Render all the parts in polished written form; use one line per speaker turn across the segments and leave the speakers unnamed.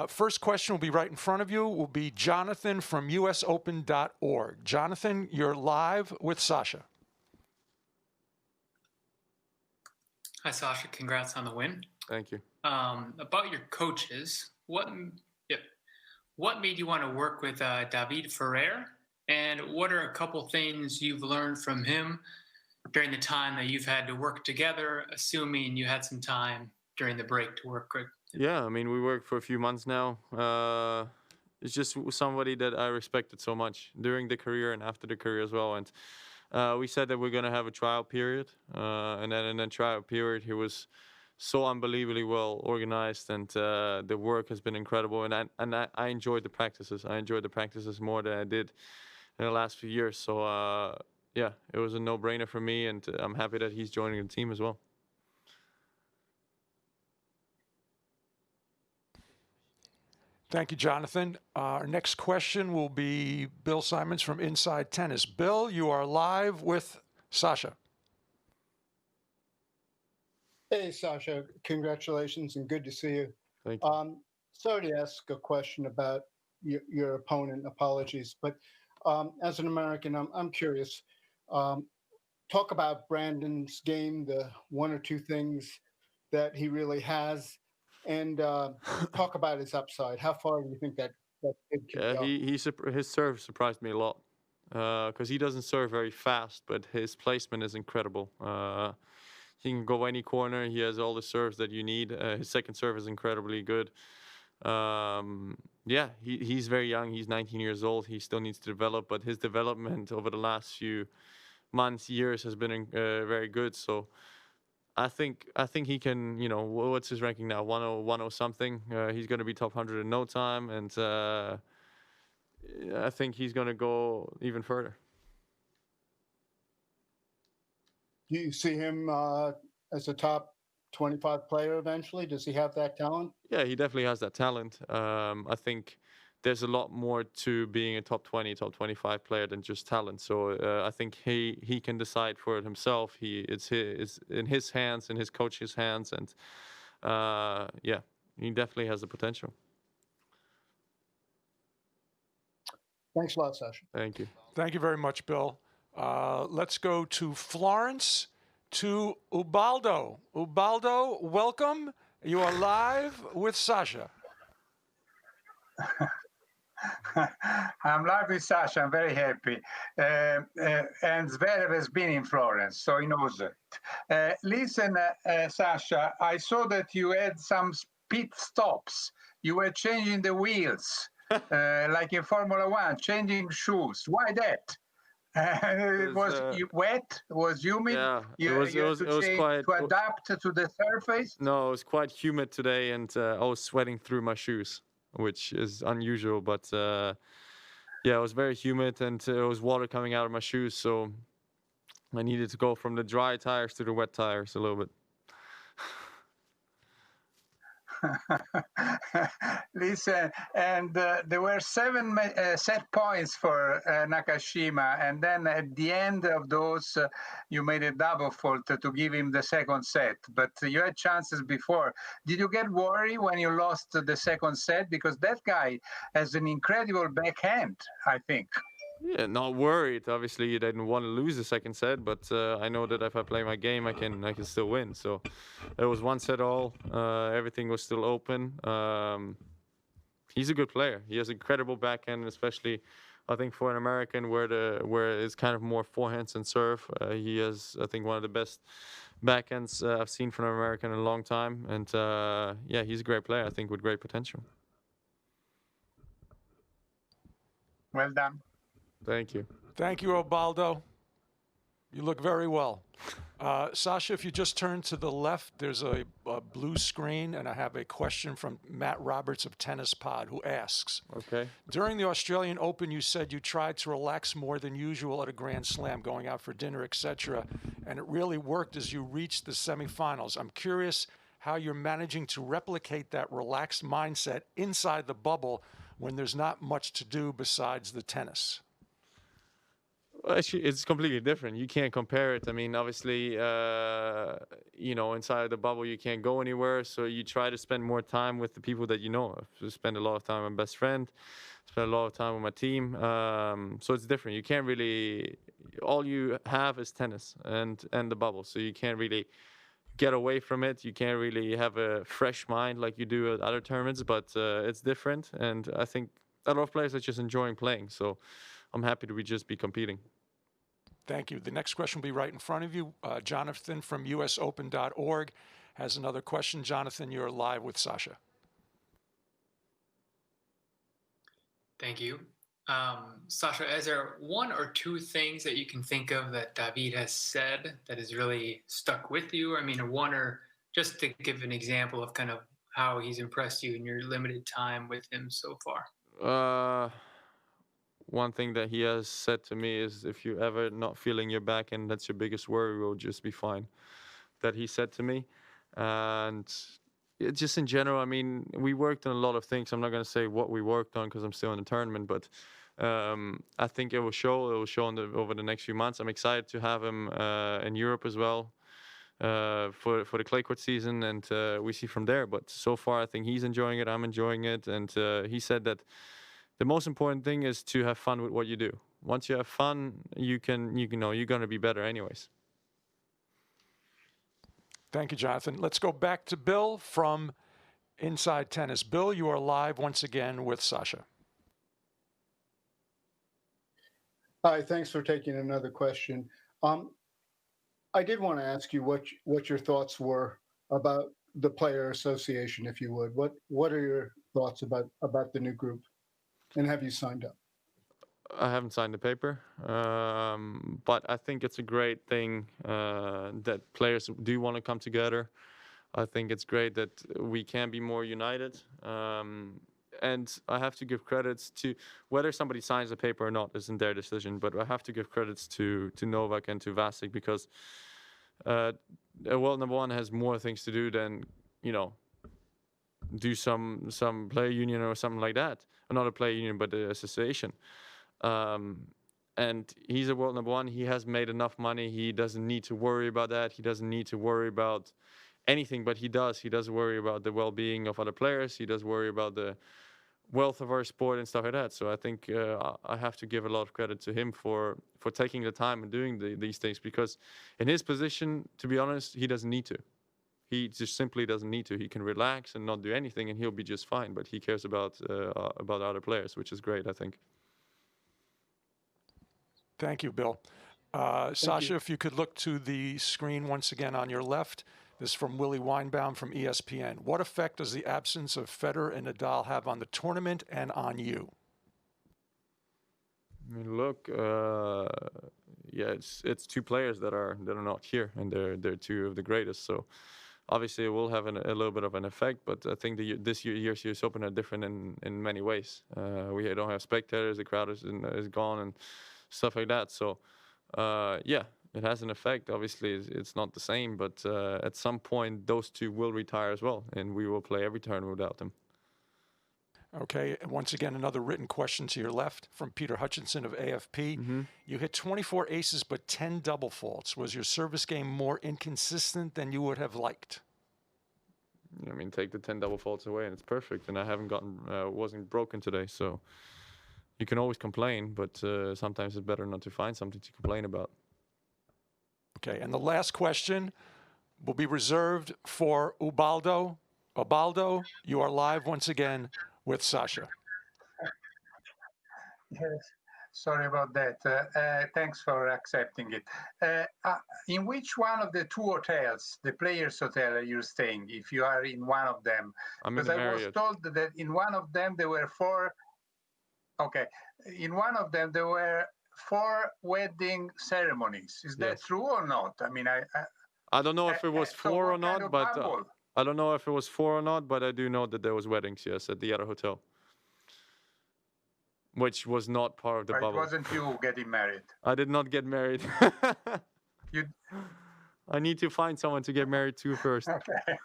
First question will be right in front of you. Will be Jonathan from usopen.org. Jonathan, you're live with Sasha.
Hi, Sasha. Congrats on the win.
Thank you.
About your coaches, what made you want to work with David Ferrer? And what are a couple things you've learned from him during the time that you've had to work together, assuming you had some time during the break to work with?
Yeah, I mean, we worked for a few months now. It's just somebody that I respected so much during the career and after the career as well. And we said that we're going to have a trial period. And then in that trial period, he was so unbelievably well organized, and the work has been incredible. And I enjoyed the practices. I enjoyed the practices more than I did in the last few years. So, yeah, it was a no-brainer for me, and I'm happy that he's joining the team as well.
Thank you, Jonathan. Our next question will be Bill Simons from Inside Tennis. Bill, you are live with Sasha.
Hey, Sasha. Congratulations and good to see you.
Thank you.
Sorry to ask a question about your opponent. Apologies. But as an American, I'm curious. Talk about Brandon's game, the one or two things that he really has, and talk about his upside. How far do you think that kid can go?
His serve surprised me a lot because he doesn't serve very fast, but his placement is incredible. He can go any corner. He has all the serves that you need. His second serve is incredibly good. Yeah, he's very young. He's 19 years old. He still needs to develop, but his development over the last few months, years has been very good. So I think he can, what's his ranking now? 10 something. He's going to be top 100 in no time, and I think he's going to go even further.
Do you see him as a top 25 player eventually? Does he have that talent?
Yeah, he definitely has that talent. I think there's a lot more to being a top 20, top 25 player than just talent. So I think he can decide for it himself. It's in his hands, in his coach's hands, and yeah, he definitely has the potential.
Thanks a lot, Sasha.
Thank you.
Thank you very much, Bill. Let's go to Florence, to Ubaldo. Ubaldo, welcome. You are live with Sasha.
I'm live with Sasha. I'm very happy. And Zverev has been in Florence, so he knows it. Listen, Sasha, I saw that you had some pit stops. You were changing the wheels, like in Formula One, changing shoes. Why that? It was wet. It was humid.
Yeah,
it was quite to adapt to the surface.
No, it was quite humid today, and I was sweating through my shoes, which is unusual. But yeah, it was very humid, and there was water coming out of my shoes, so I needed to go from the dry tires to the wet tires a little bit.
Listen, and there were 7 set points for Nakashima, and then at the end of those, you made a double fault to give him the second set. But you had chances before. Did you get worried when you lost the second set? Because that guy has an incredible backhand, I think.
Yeah, not worried. Obviously, you didn't want to lose the second set, but I know that if I play my game, I can still win. So it was one set all. Everything was still open. He's a good player. He has incredible backhand, especially I think for an American where it's kind of more forehands and serve. He has, I think, one of the best backhands I've seen from an American in a long time. And yeah, he's a great player, I think, with great potential.
Well done.
Thank you.
Thank you, Ubaldo. You look very well. Sasha, if you just turn to the left, there's a blue screen, and I have a question from Matt Roberts of Tennis Pod, who asks,
okay.
During the Australian Open, you said you tried to relax more than usual at a Grand Slam, going out for dinner, etc., and it really worked as you reached the semifinals. I'm curious how you're managing to replicate that relaxed mindset inside the bubble when there's not much to do besides the tennis.
Actually, it's completely different. You can't compare it. I mean, obviously, inside the bubble, you can't go anywhere. So you try to spend more time with the people that you know. I spend a lot of time with my best friend, spend a lot of time with my team. So it's different. You can't really, all you have is tennis and the bubble. So you can't really get away from it. You can't really have a fresh mind like you do at other tournaments, but it's different. And I think a lot of players are just enjoying playing. So I'm happy to just be competing.
Thank you. The next question will be right in front of you. Jonathan from usopen.org has another question. Jonathan, you're live with Sasha.
Thank you. Sasha, is there one or two things that you can think of that David has said that has really stuck with you? I mean, one, or just to give an example of kind of how he's impressed you in your limited time with him so far.
One thing that he has said to me is, if you ever not feeling your back and that's your biggest worry, we'll just be fine. That he said to me. And just in general, I mean, we worked on a lot of things. I'm not going to say what we worked on because I'm still in the tournament, but I think it will show. It will show over the next few months. I'm excited to have him in Europe as well for the clay court season, and we see from there. But so far, I think he's enjoying it. I'm enjoying it, and he said that the most important thing is to have fun with what you do. Once you have fun, you're going to be better anyways.
Thank you, Jonathan. Let's go back to Bill from Inside Tennis. Bill, you are live once again with Sasha.
Hi, thanks for taking another question. I did want to ask you what your thoughts were about the Player Association, if you would. What are your thoughts about the new group? And have you signed up?
I haven't signed the paper, but I think it's a great thing that players do want to come together. I think it's great that we can be more united. And I have to give credits to, whether somebody signs the paper or not isn't their decision, but I have to give credits to Novak and to Vasek, because a world number one has more things to do than, do some player union or something like that. Not a player union, but the association. And he's a world number one. He has made enough money. He doesn't need to worry about that. He doesn't need to worry about anything, but he does. He does worry about the well-being of other players. He does worry about the wealth of our sport and stuff like that. So I think I have to give a lot of credit to him for taking the time and doing these things, because in his position, to be honest, he doesn't need to. He just simply doesn't need to. He can relax and not do anything, and he'll be just fine. But he cares about other players, which is great, I think.
Thank you, Bill. Sasha, if you could look to the screen once again on your left. This is from Willie Weinbaum from ESPN. What effect does the absence of Federer and Nadal have on the tournament and on you?
I mean, look, it's two players that are not here, and they're two of the greatest. So obviously it will have a little bit of an effect, but I think this year's US Open are different in many ways. We don't have spectators, the crowd is gone and stuff like that. So it has an effect. Obviously it's not the same, but at some point those two will retire as well, and we will play every tournament without them.
Okay, and once again, another written question to your left from Peter Hutchinson of AFP.
Mm-hmm.
You hit 24 aces but 10 double faults. Was your service game more inconsistent than you would have liked?
I mean, take the 10 double faults away and it's perfect. And I haven't wasn't broken today, so you can always complain, but sometimes it's better not to find something to complain about.
Okay, and the last question will be reserved for Ubaldo. Ubaldo, you are live once again with Sasha.
Yes, sorry about that. Thanks for accepting it. In which one of the two hotels, the Players Hotel, are you staying, if you are in one of them?
I'm in the
Because I was
Marriott.
told that in one of them there were four. Okay, in one of them there were 4 wedding ceremonies. Is that
Yes.
true or not? I mean,
I don't know if it was
so
4 or
what kind
not,
of
but
bubble?
I don't know if it was 4 or not, but I do know that there was weddings, yes, at the other hotel, which was not part of the
But it
bubble.
wasn't you getting married.
I did not get married.
You
I need to find someone to get married to first.
okay?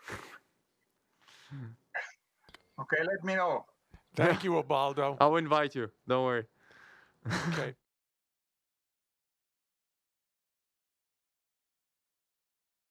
Okay, let me know.
Thank you, Ubaldo.
I'll invite you. Don't worry.
Okay.